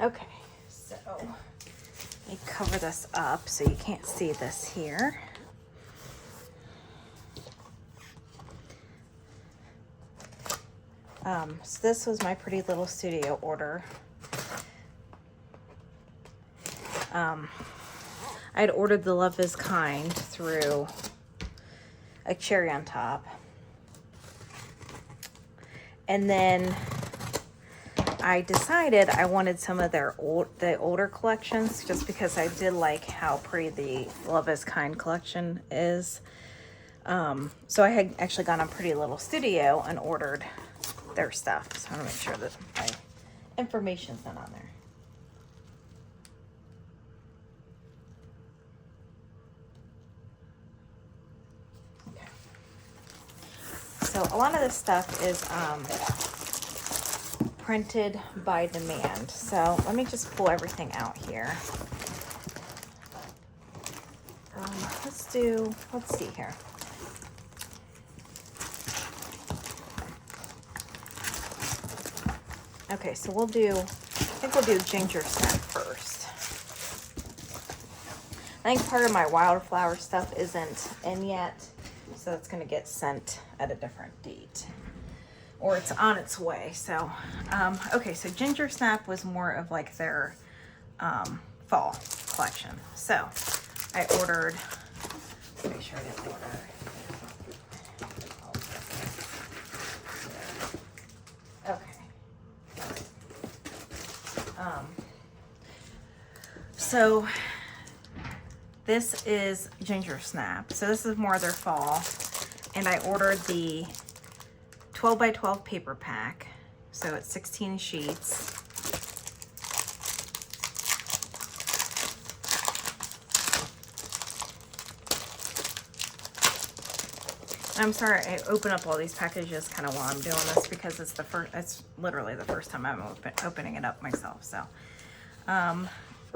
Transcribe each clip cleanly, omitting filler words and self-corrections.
Okay, so let me cover this up so you can't see this here. So this was my Pretty Little Studio order. I'd ordered the Love is Kind through a Cherry on Top. And then I decided I wanted some of the older collections just because I did like how pretty the Love is Kind collection is. So I had actually gone on Pretty Little Studio and ordered their stuff. So I want to make sure that my information's not on there. Okay. So a lot of this stuff is printed by demand. So let me just pull everything out here. Let's see here. Okay, so I think we'll do Ginger Snap first. I think part of my wildflower stuff isn't in yet, so it's gonna get sent at a different date. Or it's on its way, so. Okay, so Ginger Snap was more of like their fall collection. So I ordered, make sure I didn't order. So this is Ginger Snap. So this is more their fall. And I ordered the 12 by 12 paper pack. So it's 16 sheets. I'm sorry I open up all these packages kind of while I'm doing this because it's literally the first time I'm opening it up myself. So,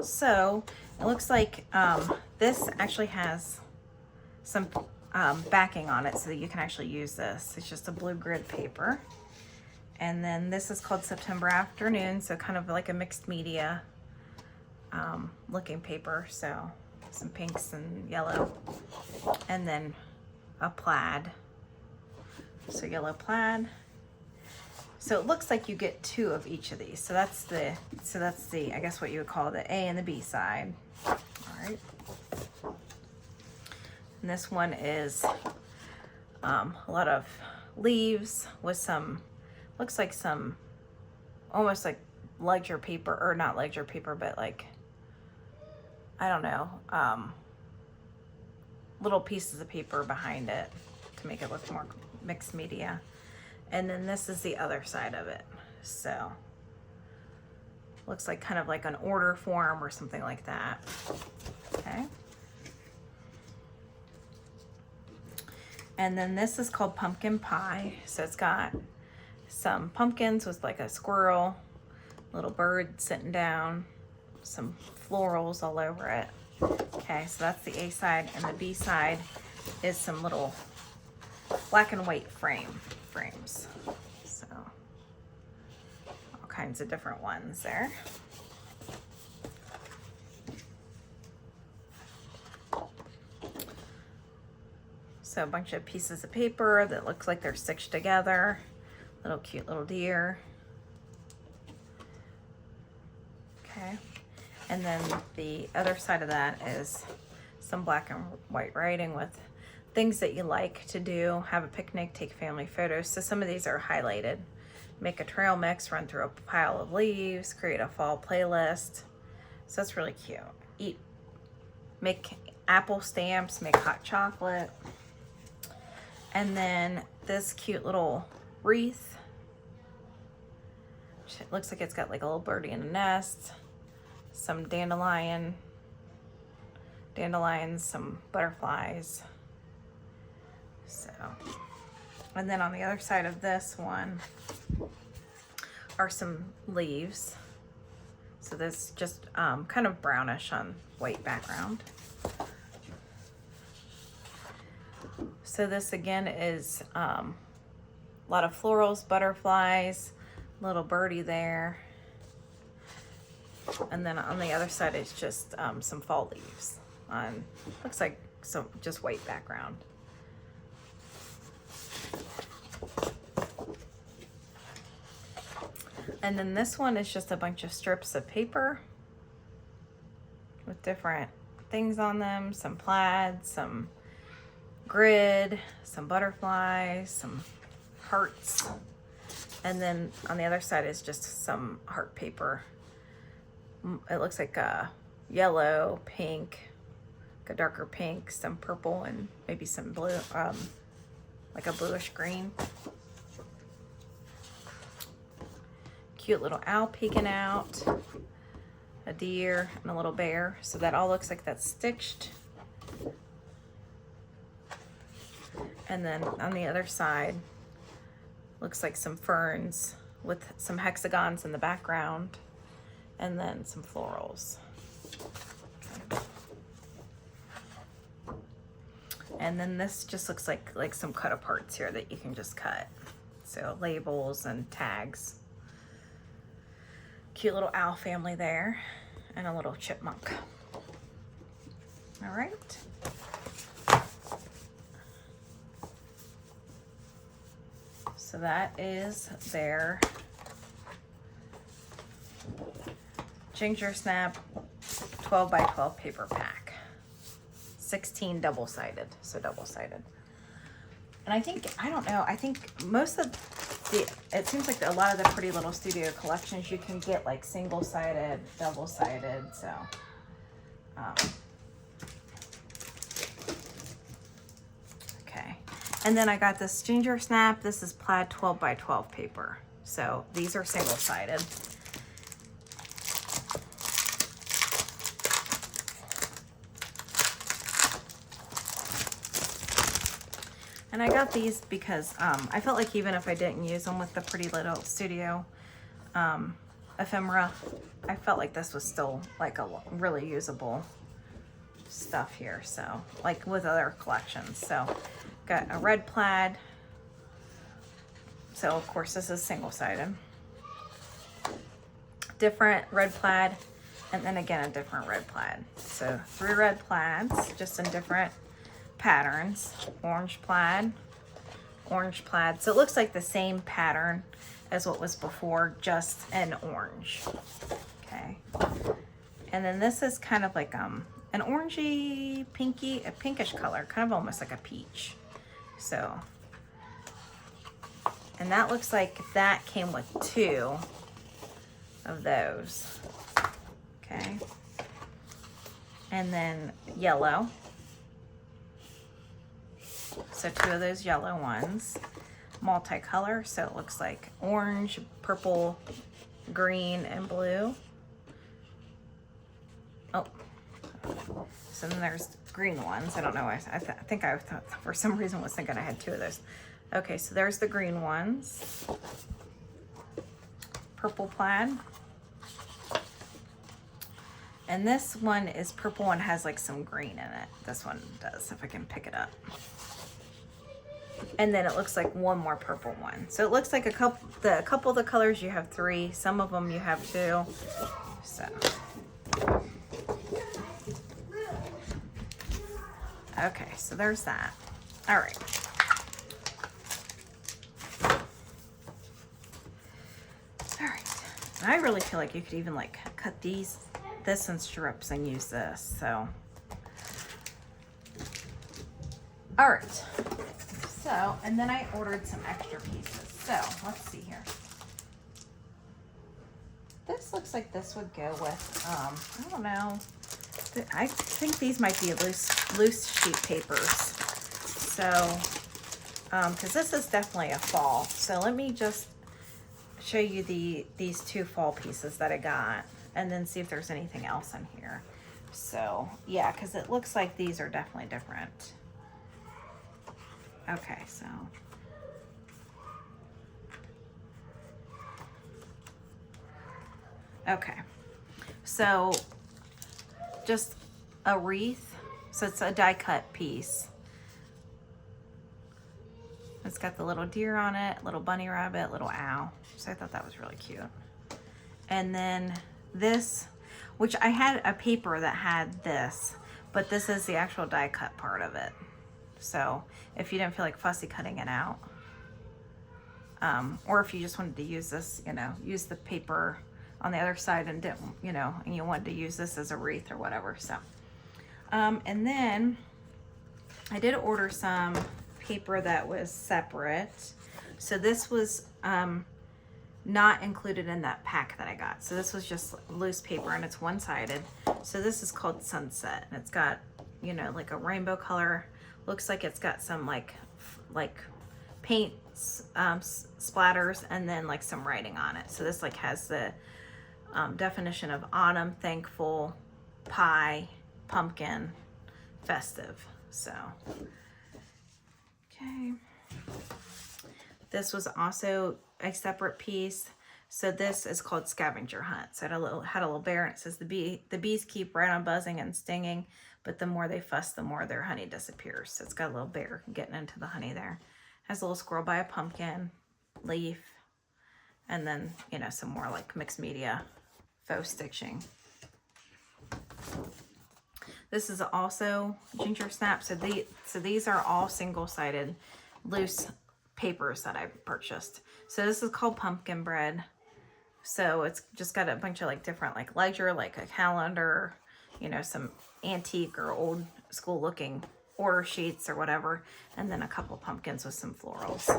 so it looks like this actually has some backing on it so that you can actually use this. It's just a blue grid paper. And then this is called September Afternoon, so kind of like a mixed media looking paper. So some pinks and yellow. And then a plaid. So yellow plaid. So it looks like you get 2 of each of these. So that's the I guess what you would call the A and the B side. All right. And this one is a lot of leaves with some, looks like some, almost like ledger paper, or not ledger paper, but like, I don't know, little pieces of paper behind it to make it look more mixed media. And then this is the other side of it. So looks like kind of like an order form or something like that. Okay. And then this is called Pumpkin Pie. So it's got some pumpkins with like a squirrel, little bird sitting down, some florals all over it. Okay, so that's the A side, and the B side is some little black and white frames. So all kinds of different ones there. So a bunch of pieces of paper that looks like they're stitched together. Little cute little deer. Okay. And then the other side of that is some black and white writing with things that you like to do. Have a picnic, take family photos. So some of these are highlighted. Make a trail mix, run through a pile of leaves, create a fall playlist. So that's really cute. Make apple stamps, make hot chocolate. And then this cute little wreath. It looks like it's got like a little birdie in a nest. Some dandelions, some butterflies. So, and then on the other side of this one are some leaves. So this just kind of brownish on white background. So this again is a lot of florals, butterflies, little birdie there. And then on the other side is just some fall leaves on, looks like some just white background. And then this one is just a bunch of strips of paper with different things on them, some plaid, some grid, some butterflies, some hearts. And then on the other side is just some heart paper. It looks like a yellow, pink, like a darker pink, some purple, and maybe some blue, like a bluish green. Cute little owl peeking out, a deer, and a little bear. So that all looks like that's stitched. And then on the other side, looks like some ferns with some hexagons in the background, and then some florals. And then this just looks like some cut aparts here that you can just cut. So labels and tags. Cute little owl family there, and a little chipmunk. All right. So that is their Ginger Snap 12 by 12 paper pack. 16 double-sided, so double-sided. And I think, I don't know, I think most of it seems like a lot of the Pretty Little Studio collections you can get like single-sided, double-sided, so. Okay, and then I got this Ginger Snap. This is plaid 12 by 12 paper. So these are single-sided. And I got these because I felt like even if I didn't use them with the Pretty Little Studio ephemera, I felt like this was still like a really usable stuff here. So like with other collections. So got a red plaid. So of course this is single-sided. Different red plaid, and then again a different red plaid. So 3 red plaids, just in different patterns. Orange plaid, orange plaid. So it looks like the same pattern as what was before, just in orange. Okay. And then this is kind of like an orangey, pinky, a pinkish color, kind of almost like a peach. So, and that looks like that came with 2 of those. Okay. And then yellow. So 2 of those yellow ones, multicolor. So it looks like orange, purple, green, and blue. Oh, so then there's green ones. I don't know why. I think I thought for some reason was thinking I had 2 of those. Okay, so there's the green ones. Purple plaid. And this one is purple and has like some green in it. This one does, if I can pick it up. And then it looks like one more purple one. So it looks like a couple of the colors you have 3, some of them you have 2. So. Okay, so there's that. All right. All right. And I really feel like you could even like cut this in strips and use this, so. All right. So, and then I ordered some extra pieces. So, let's see here. This looks like this would go with, I don't know. I think these might be loose sheet papers. So, because this is definitely a fall. So let me just show you these 2 fall pieces that I got, and then see if there's anything else in here. So, yeah, because it looks like these are definitely different. Okay, so. Okay, so just a wreath. So it's a die cut piece. It's got the little deer on it, little bunny rabbit, little owl. So I thought that was really cute. And then this, which I had a paper that had this, but this is the actual die cut part of it. So if you didn't feel like fussy cutting it out, or if you just wanted to use this, you know, use the paper on the other side and didn't, you know, and you wanted to use this as a wreath or whatever. So, and then I did order some paper that was separate. So this was not included in that pack that I got. So this was just loose paper and it's one-sided. So this is called Sunset and it's got, you know, like a rainbow color. Looks like it's got some like paint splatters and then like some writing on it. So this like has the definition of autumn, thankful, pie, pumpkin, festive. So, okay. This was also a separate piece. So this is called Scavenger Hunt. So it had a little bear and it says the bees keep right on buzzing and stinging, but the more they fuss, the more their honey disappears. So it's got a little bear getting into the honey there. Has a little squirrel by a pumpkin, leaf, and then, you know, some more like mixed media faux stitching. This is also ginger snap. So these are all single-sided loose papers that I purchased. So this is called pumpkin bread. So it's just got a bunch of like different like ledger, like a calendar, you know, some antique or old school looking order sheets or whatever, and then a couple pumpkins with some florals.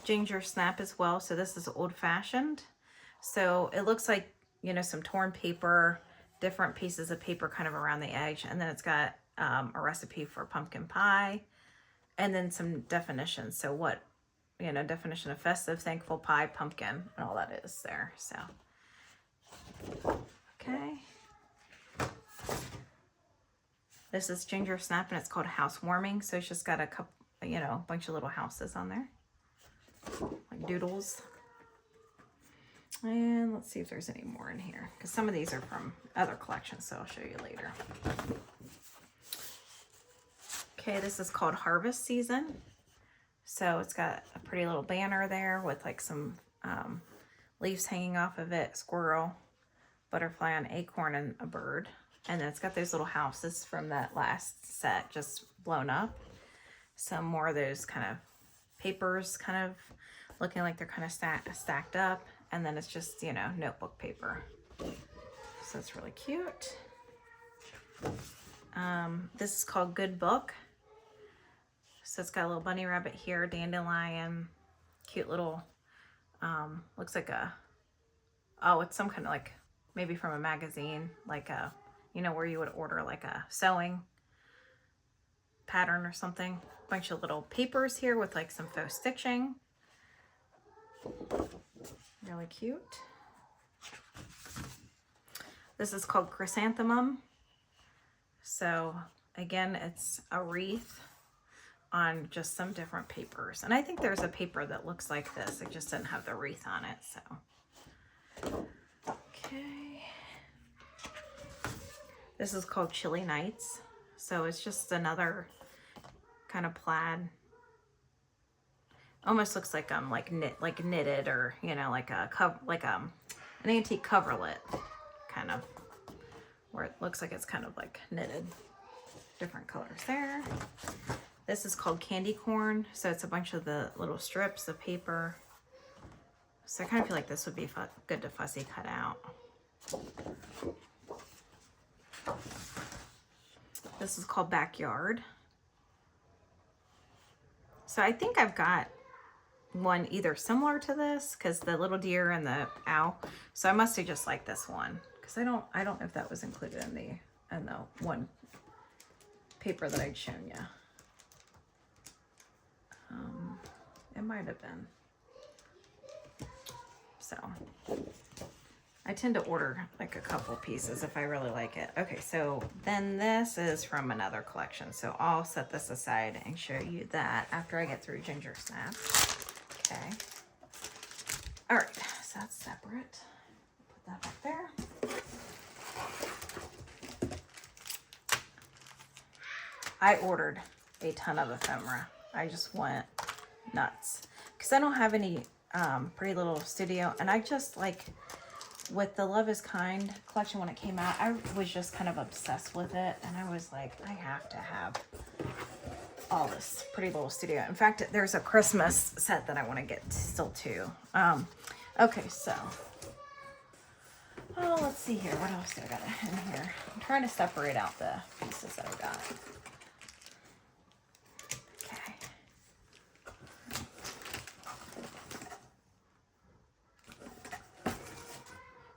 Ginger snap as well. So this is old fashioned. So it looks like, you know, some torn paper, different pieces of paper kind of around the edge. And then it's got a recipe for pumpkin pie and then some definitions. So what, you know, definition of festive, thankful, pie, pumpkin, and all that is there. So, okay. This is ginger snap and it's called housewarming. So it's just got a couple, you know, a bunch of little houses on there, like doodles. And let's see if there's any more in here, because some of these are from other collections, so I'll show you later. Okay, this is called Harvest Season. So it's got a pretty little banner there with like some leaves hanging off of it, squirrel, butterfly, an acorn, and a bird. And then it's got those little houses from that last set just blown up. Some more of those kind of papers kind of looking like they're kind of stacked up. And then it's just, you know, notebook paper. So it's really cute. This is called Good Book. So it's got a little bunny rabbit here, dandelion, cute little, looks like a, oh, it's some kind of like, maybe from a magazine, like a, you know, where you would order like a sewing pattern or something. Bunch of little papers here with like some faux stitching. Really cute. This is called Chrysanthemum. So again, it's a wreath on just some different papers. And I think there's a paper that looks like this. It just didn't have the wreath on it, so. Okay. This is called Chilly Nights. So it's just another kind of plaid. Almost looks like like knitted, or you know, like a an antique coverlet kind of, where it looks like it's kind of like knitted. Different colors there. This is called Candy Corn. So it's a bunch of the little strips of paper. So I kind of feel like this would be good to fussy cut out. This is called Backyard. So I think I've got one either similar to this, because the little deer and the owl. So I must have just liked this one, because I don't know if that was included in the one paper that I'd shown you. It might have been. So I tend to order like a couple pieces if I really like it. Okay, so then this is from another collection. So I'll set this aside and show you that after I get through Ginger Snap. Okay. All right, so that's separate. Put that back there. I ordered a ton of ephemera. I just went nuts because I don't have any Pretty Little Studio. And I just like, with the Love is Kind collection when it came out, I was just kind of obsessed with it. And I was like, I have to have all this Pretty Little Studio. In fact, there's a Christmas set that I want to get still too. Okay, so let's see here. What else do I got in here? I'm trying to separate out the pieces that I got. Okay.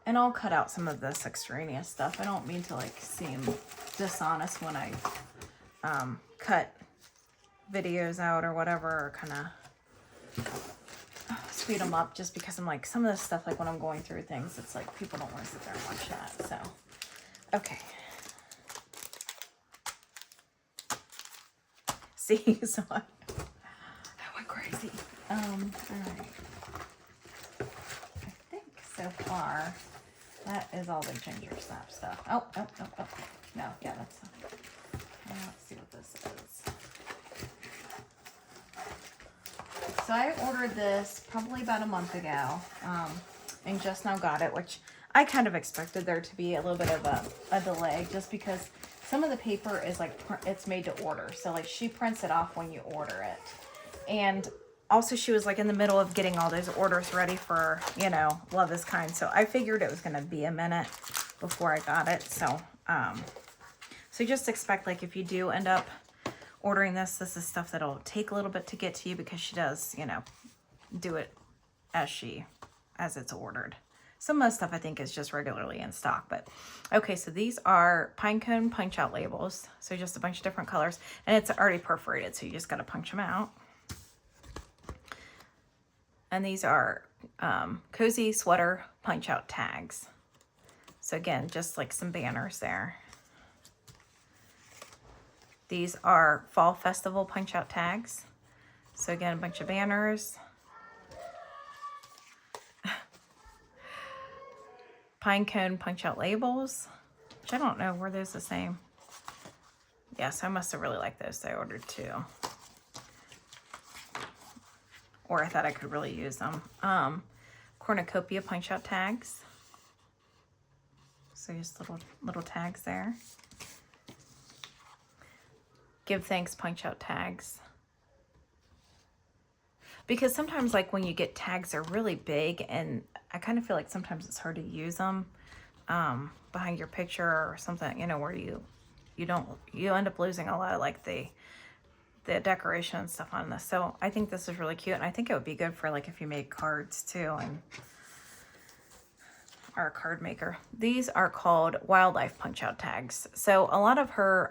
And I'll cut out some of this extraneous stuff. I don't mean to like seem dishonest when I cut videos out or whatever, or kind of speed them up, just because I'm like, some of this stuff, like when I'm going through things, it's like people don't want to sit there and watch that. So, okay. See, so I went crazy. All right. I think so far that is all the ginger snap stuff. Oh. No, yeah, that's. Let's see what this is. So I ordered this probably about a month ago, and just now got it, which I kind of expected there to be a little bit of a delay, just because some of the paper is like, it's made to order. So like she prints it off when you order it. And also she was like in the middle of getting all those orders ready for, you know, Love is Kind. So I figured it was going to be a minute before I got it. So, so just expect, like, if you do end up ordering this is stuff that'll take a little bit to get to you, because she does, you know, do it as it's ordered. Some of the stuff I think is just regularly in stock. But okay, so these are pine cone punch out labels. So just a bunch of different colors, and it's already perforated, so you just got to punch them out. And these are cozy sweater punch out tags. So again, just like some banners there. These are fall festival punch out tags. So again, a bunch of banners. Pine cone punch out labels, which I don't know, were those the same? Yes, I must have really liked those. I ordered two. Or I thought I could really use them. Cornucopia punch out tags. So just little tags there. Give thanks punch out tags. Because sometimes, like, when you get tags, they're really big, and I kind of feel like sometimes it's hard to use them behind your picture or something, you know, where you end up losing a lot of like the decoration and stuff on this. So I think this is really cute, and I think it would be good for like if you made cards too and are a card maker. These are called wildlife punch out tags. So a lot of her,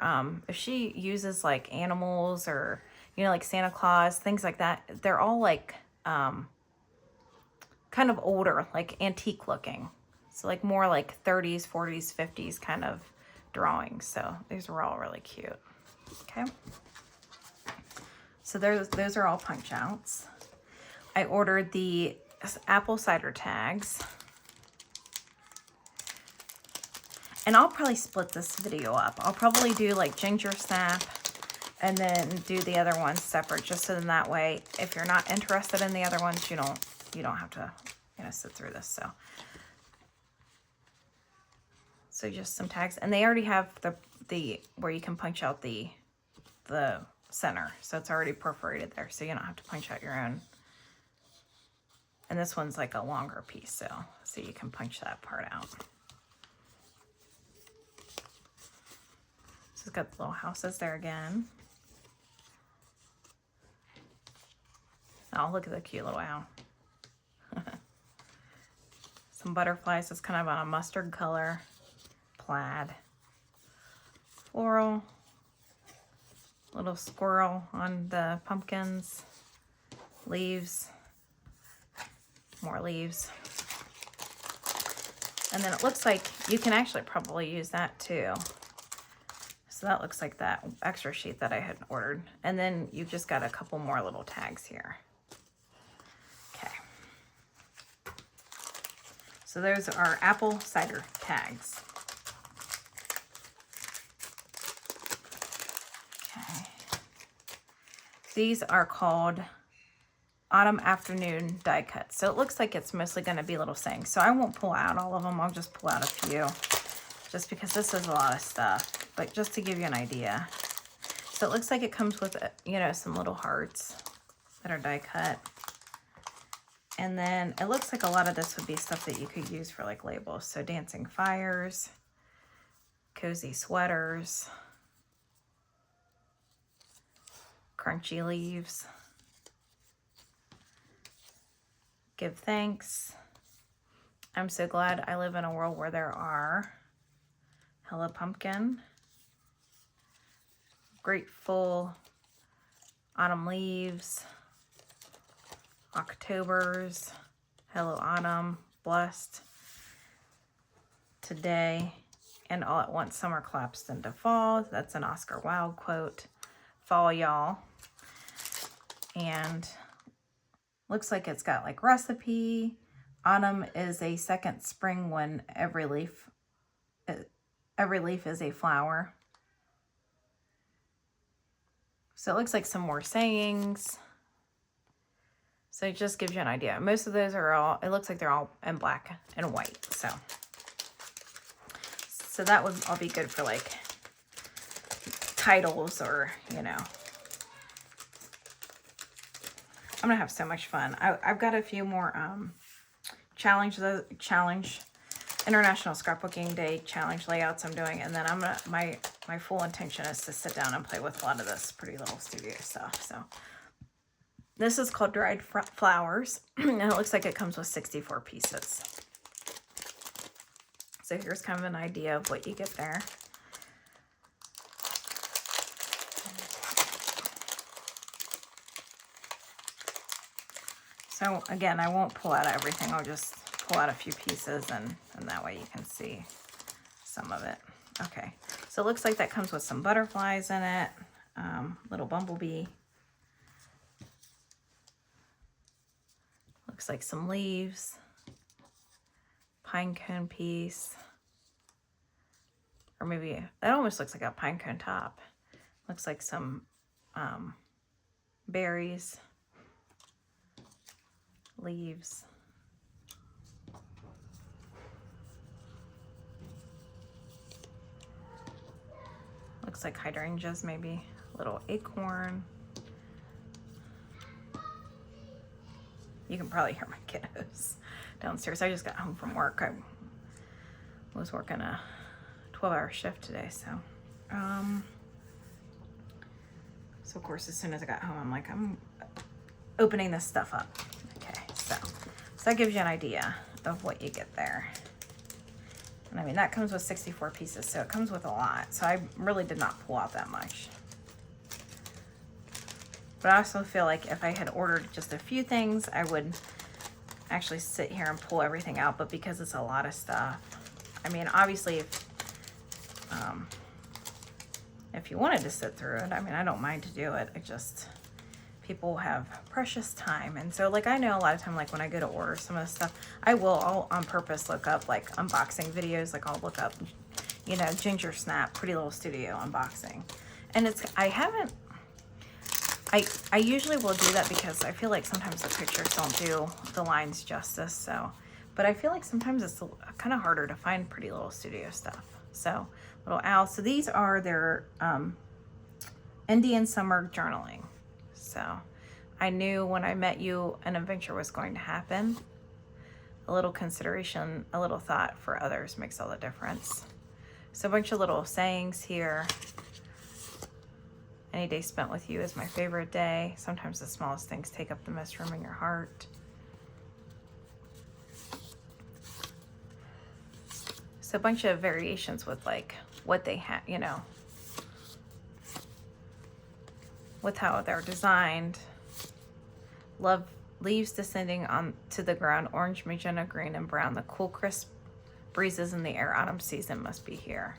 if she uses like animals or, you know, like Santa Claus, things like that, they're all like kind of older, like antique looking. So like more like 30s, 40s, 50s kind of drawings. So these were all really cute. Okay. So those are all punch outs. I ordered the apple cider tags. And I'll probably split this video up. I'll probably do like ginger snap and then do the other ones separate, just so then that way, if you're not interested in the other ones, you don't have to, you know, sit through this. So just some tags, and they already have the where you can punch out the center, so it's already perforated there, so you don't have to punch out your own. And this one's like a longer piece, so you can punch that part out. So it's got the little houses there again. Oh, look at the cute little owl. Some butterflies. It's kind of on a mustard color. Plaid. Floral. Little squirrel on the pumpkins. Leaves. More leaves. And then it looks like you can actually probably use that too. So that looks like that extra sheet that I had ordered. And then you've just got a couple more little tags here. Okay. So those are apple cider tags. Okay. These are called autumn afternoon die cut. So it looks like it's mostly going to be little sayings. So I won't pull out all of them. I'll just pull out a few just because this is a lot of stuff, but just to give you an idea. So it looks like it comes with, you know, some little hearts that are die cut. And then it looks like a lot of this would be stuff that you could use for like labels. So dancing fires, cozy sweaters, crunchy leaves, give thanks, I'm so glad I live in a world where there are, hello pumpkin, grateful, autumn leaves, Octobers, hello autumn, blessed, today, and all at once summer collapsed into fall. That's an Oscar Wilde quote. Fall, y'all. And looks like it's got like recipe. Autumn is a second spring when every leaf is a flower. So it looks like some more sayings. So it just gives you an idea. Most of those are all, it looks like they're all in black and white. So that would all be good for like titles or, you know. I'm gonna have so much fun. I've got a few more challenge International Scrapbooking Day challenge layouts I'm doing, and then I'm gonna my full intention is to sit down and play with a lot of this Pretty Little Studio stuff. So this is called Dried Flowers, and it looks like it comes with 64 pieces. So here's kind of an idea of what you get there. So again, I won't pull out everything. I'll just pull out a few pieces, and that way you can see some of it. Okay, so it looks like that comes with some butterflies in it, little bumblebee. Looks like some leaves, pine cone piece, or maybe that almost looks like a pine cone top. Looks like some berries, leaves. Looks like hydrangeas, maybe a little acorn. You can probably hear my kiddos downstairs. I just got home from work. I was working a 12-hour shift today, so of course as soon as I got home, I'm like, I'm opening this stuff up. Okay, so that gives you an idea of what you get there. And I mean, that comes with 64 pieces, so it comes with a lot. So I really did not pull out that much. But I also feel like if I had ordered just a few things, I would actually sit here and pull everything out. But because it's a lot of stuff, I mean, obviously, if you wanted to sit through it, I mean, I don't mind to do it. It just, people have precious time. And so, like, I know a lot of time, like, when I go to order some of this stuff, I'll on purpose look up, like, unboxing videos. Like, I'll look up, you know, Ginger Snap, Pretty Little Studio unboxing. And I usually will do that because I feel like sometimes the pictures don't do the lines justice. So, but I feel like sometimes it's kind of harder to find Pretty Little Studio stuff. So, little owl. So these are their Indian summer journaling. So I knew when I met you an adventure was going to happen. A little consideration, a little thought for others makes all the difference. So a bunch of little sayings here. Any day spent with you is my favorite day. Sometimes the smallest things take up the most room in your heart. So a bunch of variations with like what they have, you know, with how they're designed. Love leaves descending on to the ground, orange, magenta, green, and brown. The cool, crisp breezes in the air. Autumn season must be here.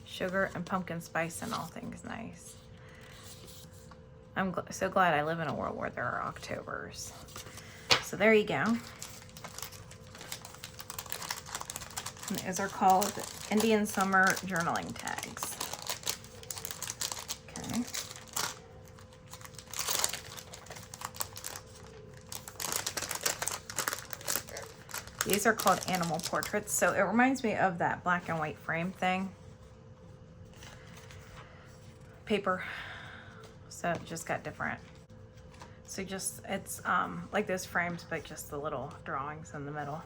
Sugar and pumpkin spice and all things nice. I'm so glad I live in a world where there are Octobers. So there you go. And these are called Indian Summer Journaling Tags. Okay. These are called animal portraits. So it reminds me of that black and white frame thing. Paper. So it just got different. So just, it's like those frames, but just the little drawings in the middle.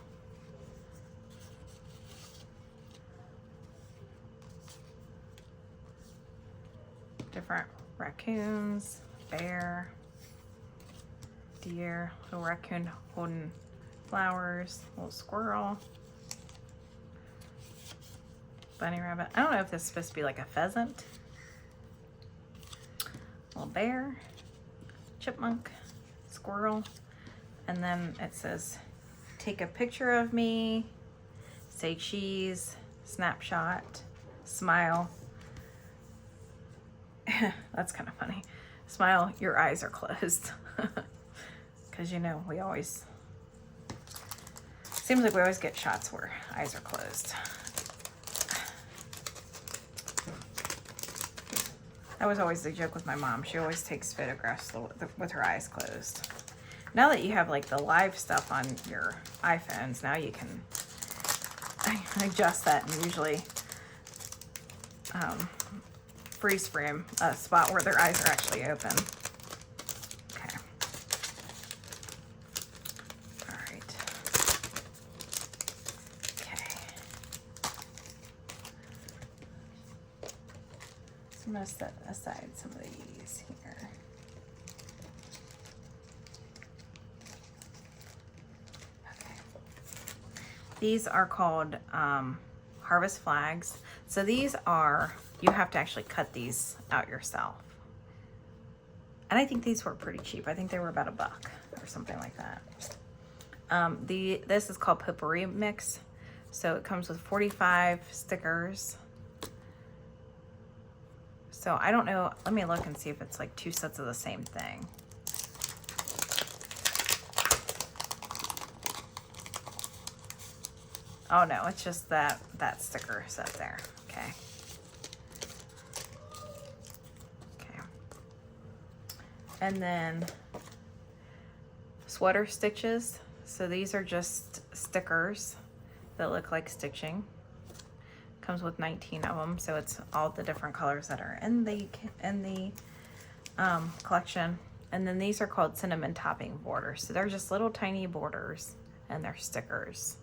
Different raccoons, bear, deer, little raccoon holding flowers, little squirrel, bunny rabbit. I don't know if this is supposed to be like a pheasant. Little bear, chipmunk, squirrel, and then it says, take a picture of me, say cheese, snapshot, smile. That's kind of funny. Smile, your eyes are closed. Because, you know, we always, seems like we always get shots where eyes are closed. That was always the joke with my mom. She always takes photographs with her eyes closed. Now that you have like the live stuff on your iPhones, now you can adjust that and usually freeze frame a spot where their eyes are actually open. Okay. All right. Okay. So I'm going to set aside some of these here. Okay. These are called harvest flags. So these are, you have to actually cut these out yourself. And I think these were pretty cheap. I think they were about $1 or something like that. This is called Potpourri Mix. So it comes with 45 stickers. So I don't know, let me look and see if it's like 2 sets of the same thing. Oh no, it's just that sticker set there. Okay. Okay. And then sweater stitches. So these are just stickers that look like stitching. Comes with 19 of them, so it's all the different colors that are in the collection. And then these are called cinnamon topping borders. So they're just little tiny borders and they're stickers.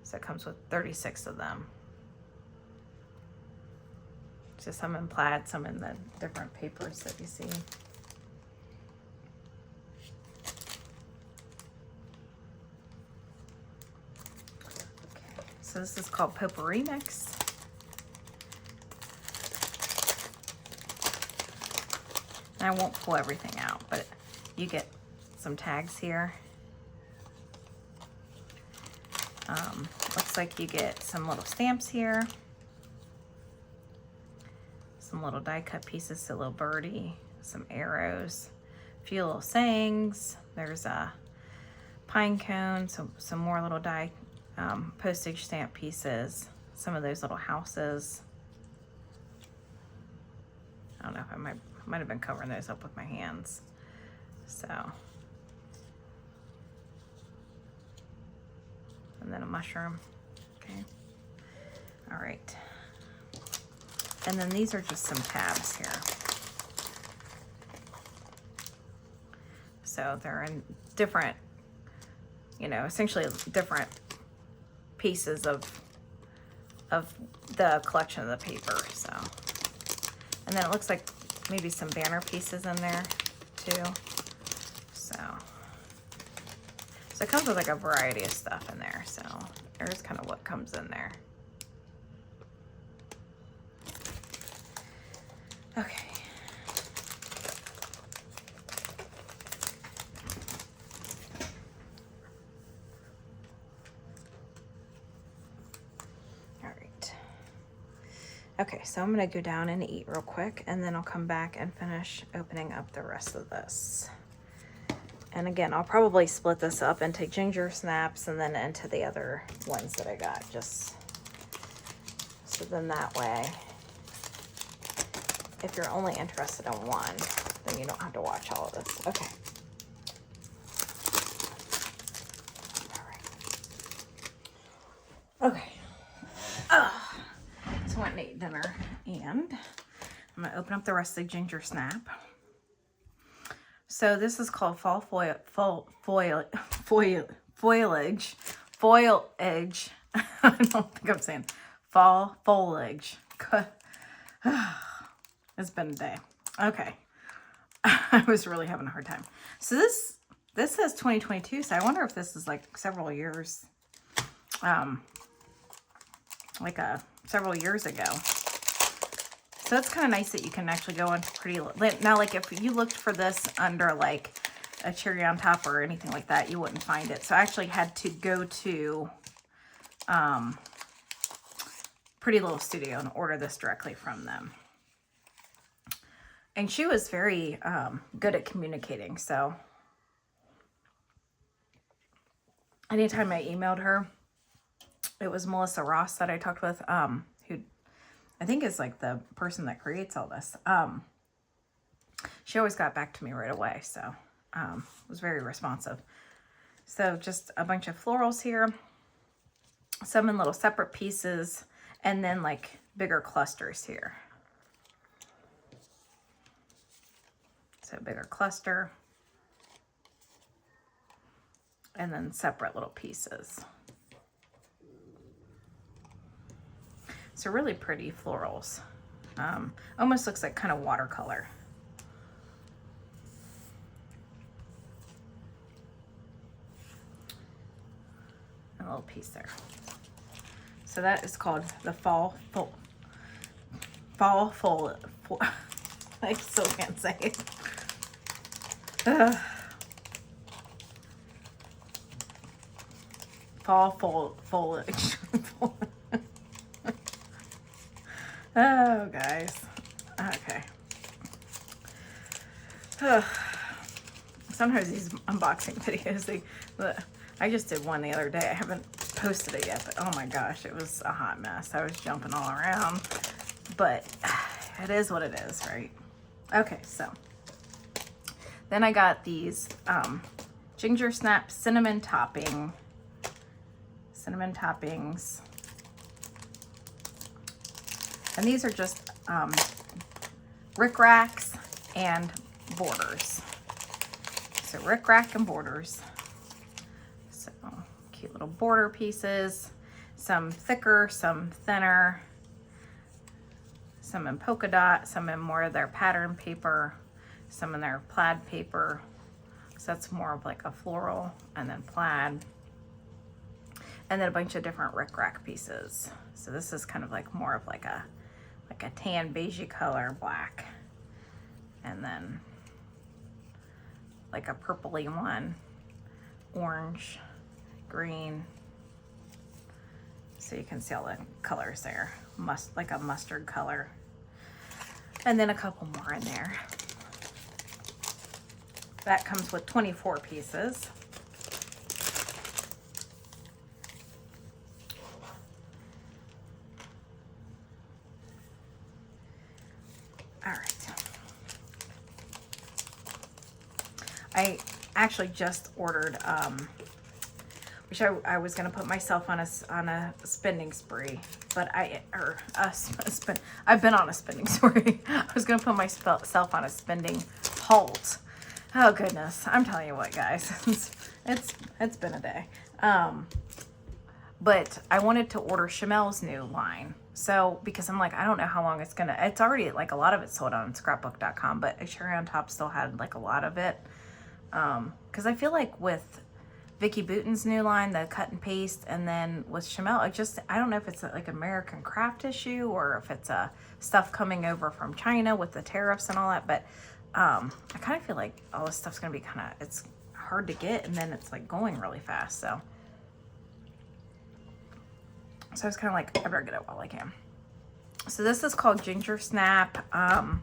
So it comes with 36 of them. So some in plaid, some in the different papers that you see. Okay, so this is called Potpourri Mix. And I won't pull everything out, but you get some tags here. Looks like you get some little stamps here. Some little die cut pieces, so a little birdie, some arrows, a few little sayings. There's a pine cone, some more little die postage stamp pieces, some of those little houses. I don't know if I might have been covering those up with my hands. So, and then a mushroom. Okay. All right. And then these are just some tabs here. So they're in different, you know, essentially different pieces of the collection of the paper. So, and then it looks like maybe some banner pieces in there too. So it comes with like a variety of stuff in there. So there's kind of what comes in there. Okay. All right. Okay, so I'm gonna go down and eat real quick, and then I'll come back and finish opening up the rest of this. And again, I'll probably split this up into ginger snaps and then into the other ones that I got, just So then that way, if you're only interested in one, then you don't have to watch all of this. Okay. All right. Okay. So I went and ate dinner, and I'm gonna open up the rest of the ginger snap. So this is called fall foliage. I don't think I'm saying fall foliage. It's been a day. Okay. I was really having a hard time. So this says 2022, so I wonder if this is like several years, several years ago. So it's kind of nice that you can actually go into pretty, now like if you looked for this under like a cherry on top or anything like that, you wouldn't find it. So I actually had to go to Pretty Little Studio and order this directly from them. And she was very good at communicating. So anytime I emailed her, it was Melissa Ross that I talked with, who I think is like the person that creates all this. She always got back to me right away. So was very responsive. So just a bunch of florals here, some in little separate pieces, and then like bigger clusters here. So bigger cluster, and then separate little pieces. So really pretty florals. Almost looks like kind of watercolor. A little piece there. So that is called the fall I still can't say it. Fall foliage. Oh, guys. Okay. Sometimes these unboxing videos, I just did one the other day. I haven't posted it yet, but oh my gosh, it was a hot mess. I was jumping all around, but it is what it is, right? Okay, so then I got these ginger snap cinnamon toppings. And these are just rickracks and borders. So rickrack and borders. So cute little border pieces, some thicker, some thinner, some in polka dot, some in more of their pattern paper, some in their plaid paper. So that's more of like a floral, and then plaid. And then a bunch of different rickrack pieces. So this is kind of like more of like a tan beigey color, black. And then like a purpley one, orange, green. So you can see all the colors there. Like a mustard color. And then a couple more in there. That comes with 24 pieces. All right. I actually just ordered, which I was gonna put myself on a spending spree, but I've been on a spending spree. I was gonna put myself on a spending halt. Oh goodness, I'm telling you what, guys, it's been a day. But I wanted to order Chamel's new line. So, because I'm like, I don't know how long it's already, like, a lot of it's sold on scrapbook.com, but a cherry on top still had, like, a lot of it. Because I feel like with Vicki Boutin's new line, the cut and paste, and then with Chamel, I don't know if it's like American craft issue or if it's stuff coming over from China with the tariffs and all that, but I kind of feel like all this stuff's going to be it's hard to get, and then it's, like, going really fast, so I was kind of like, I better get it while I can. So this is called Ginger Snap. Can't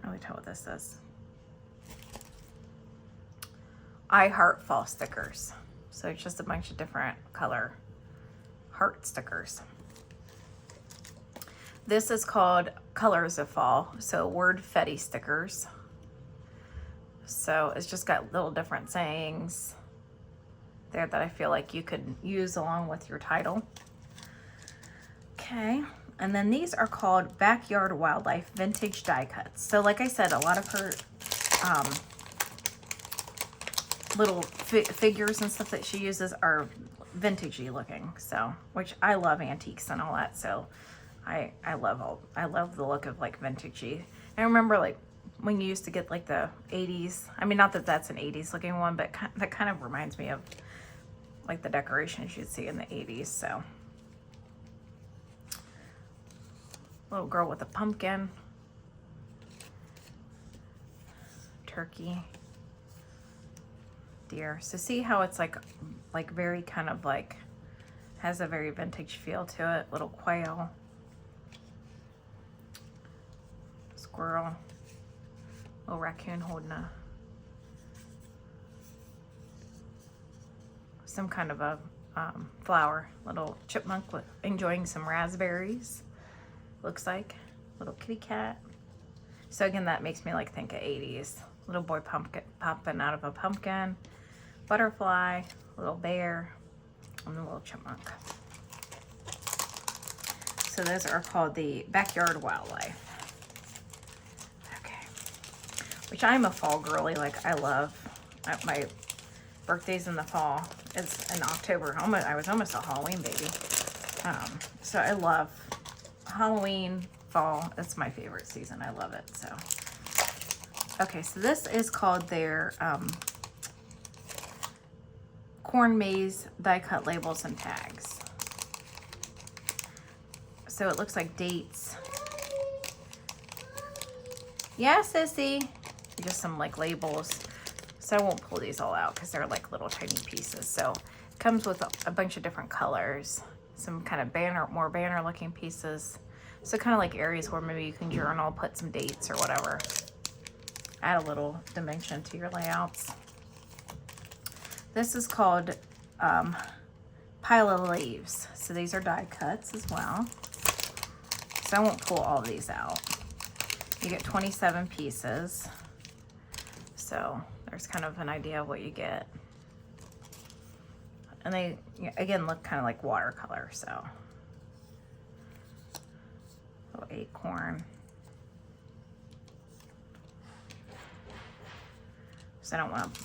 really tell what this is. I Heart Fall stickers. So it's just a bunch of different color heart stickers. This is called Colors of Fall. So word Fetty stickers. So it's just got little different sayings there that I feel like you could use along with your title. Okay, and then these are called Backyard Wildlife Vintage Die Cuts. So like I said, a lot of her little figures and stuff that she uses are vintagey looking. So, which I love antiques and all that. So I love the look of like vintagey. I remember like when you used to get like the 80s. I mean, not that that's an 80s looking one, but that kind of reminds me of like the decorations you'd see in the 80s. So little girl with a pumpkin, turkey, deer. So see how it's like very kind of like has a very vintage feel to it. Little quail, squirrel, little raccoon holding some kind of a flower. Little chipmunk enjoying some raspberries. Looks like little kitty cat. So again, that makes me like think of 80s. Little boy pumpkin popping out of a pumpkin. Butterfly, little bear, and the little chipmunk. So those are called the Backyard Wildlife. Okay. Which I'm a fall girly. Like I love my birthday's in the fall. It's in October. I was almost a Halloween baby. So I love Halloween, fall. It's my favorite season. I love it. So, okay. So this is called their corn maze die cut labels and tags. So it looks like dates. Yeah, sissy. Just some like labels. So I won't pull these all out because they're like little tiny pieces. So it comes with a bunch of different colors, some kind of more banner looking pieces. So kind of like areas where maybe you can journal, put some dates or whatever. Add a little dimension to your layouts. This is called Pile of Leaves. So these are die cuts as well. So I won't pull all of these out. You get 27 pieces. So there's kind of an idea of what you get. And they, again, look kind of like watercolor, so. Little acorn. So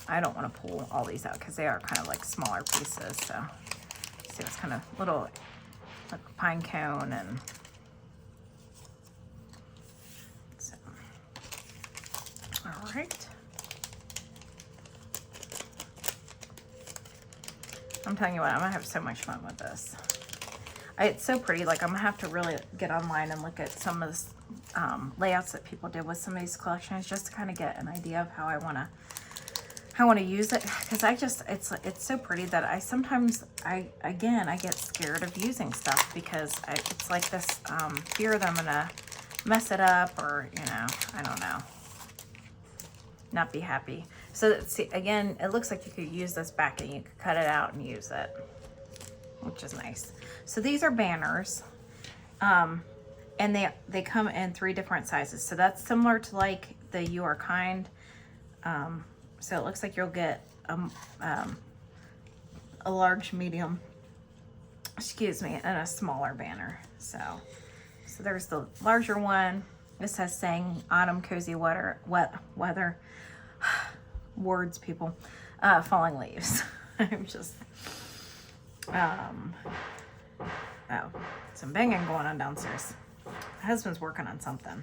I don't want to pull all these out because they are kind of like smaller pieces. So see, it's kind of little like pine cone and so. All right. I'm telling you what, I'm gonna have so much fun with this. It's so pretty. Like I'm gonna have to really get online and look at some of the layouts that people did with some of these collections, just to kind of get an idea of how I want to use it. Because it's so pretty that I sometimes I get scared of using stuff because it's like this fear that I'm gonna mess it up, or I don't know, not be happy. So see, again, it looks like you could use this backing. You could cut it out and use it, which is nice. So these are banners, and they come in 3 different sizes. So that's similar to like the You Are Kind. So it looks like you'll get a large, medium, and a smaller banner. So there's the larger one. This has saying autumn cozy wet weather. Words, people. Falling leaves. I'm just some banging going on downstairs. My husband's working on something.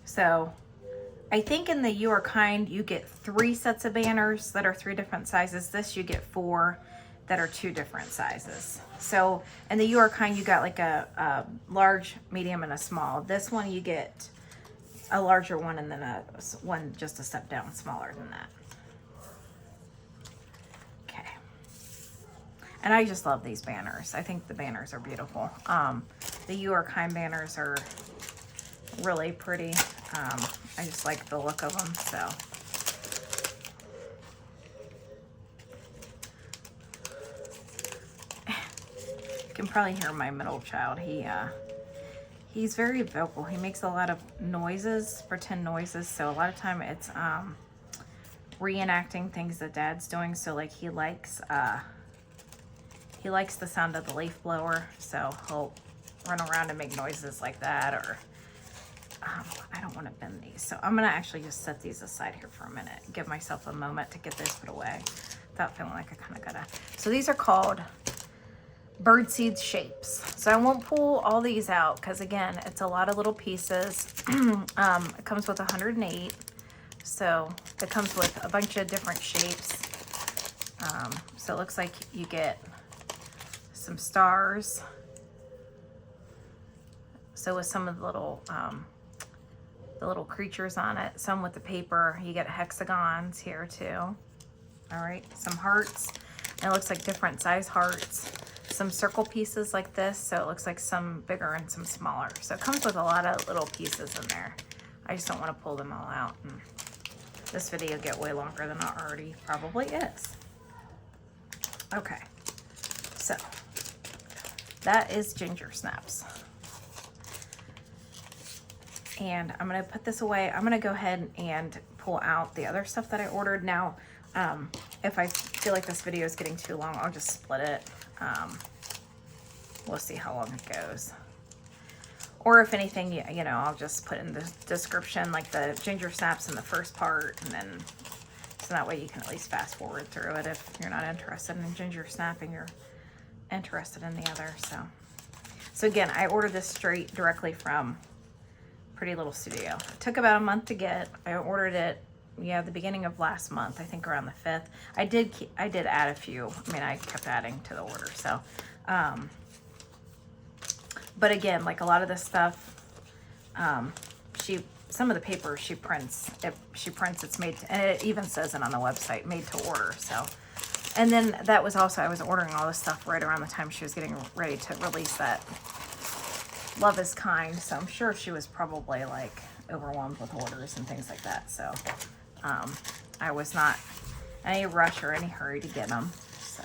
So I think in the You Are Kind you get 3 sets of banners that are 3 different sizes. This you get 4 that are 2 different sizes. So in the You Are Kind you got like a large, medium, and a small. This one you get a larger one and then one just a step down smaller than that. Okay. And I just love these banners. I think the banners are beautiful. The You Are Kind banners are really pretty. I just like the look of them, so. can probably hear my middle child. He's very vocal. He makes a lot of noises, pretend noises. So a lot of time it's reenacting things that Dad's doing. So like he likes the sound of the leaf blower. So he'll run around and make noises like that. Or I don't want to bend these. So I'm gonna actually just set these aside here for a minute. Give myself a moment to get this put away without feeling like I kind of gotta. So these are called birdseed shapes. So I won't pull all these out because again, it's a lot of little pieces. It comes with 108. So it comes with a bunch of different shapes. So it looks like you get some stars. So with some of the little creatures on it, some with the paper, you get hexagons here too. All right, some hearts. And it looks like different size hearts. Some circle pieces like this, so it looks like some bigger and some smaller. So it comes with a lot of little pieces in there. I just don't want to pull them all out. And this video will get way longer than it already probably is. Okay, so that is ginger snaps. And I'm gonna put this away. I'm gonna go ahead and pull out the other stuff that I ordered. Now, if I feel like this video is getting too long, I'll just split it. We'll see how long it goes. Or if anything, you know, I'll just put in the description like the ginger snaps in the first part, and then so that way you can at least fast forward through it if you're not interested in ginger snapping, you're interested in the other. So again, I ordered this straight directly from Pretty Little Studio. It took about a month to get. I ordered it, yeah, the beginning of last month, I think around the 5th. I did add a few. I mean, I kept adding to the order. So, but again, like a lot of this stuff, some of the paper she prints, it's made to, and it even says it on the website, made to order. So, and then that was also, I was ordering all this stuff right around the time she was getting ready to release that Love Is Kind. So I'm sure she was probably like overwhelmed with orders and things like that. So I was not in any rush or any hurry to get them. So